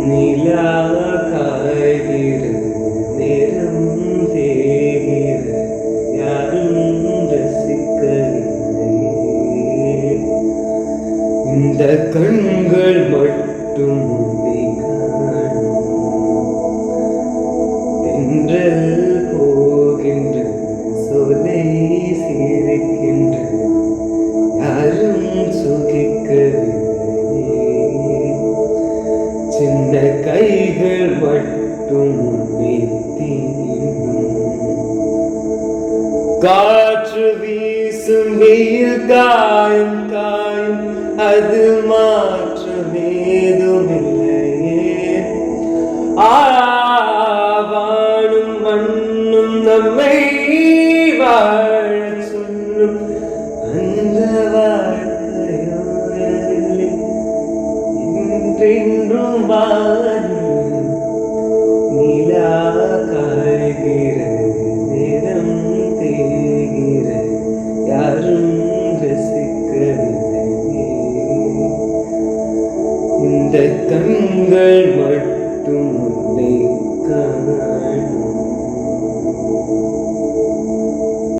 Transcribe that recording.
நிலா காய்கிறது, நேரம் தேய்கிறது, யாரும் ரசிக்கவில்லை. இந்த கண்கள் மட்டும் உன்னை காணும். தென்றல் போகின்றது, சோலை சிரிக்கின்றது, யாரும் சுகிக்கவில்லை. சின்ன கைகள் மட்டும் உன்னை தீண்டும். காற்று வீசும் வெயில் காயும் காயும், அது மாற்றமேதுமில்லையே. வானும் மண்ணும் நம்மை வாழச் சொல்லும், அந்த வாழ்க்கையோரவில்லை என்றென்றும் வாழும். நிலா காய்கிறது, நேரம் தேய்கிறது, யாரும் ரசிக்கவில்லை. இந்த கண்கள் மட்டும் உன்னை காணும்.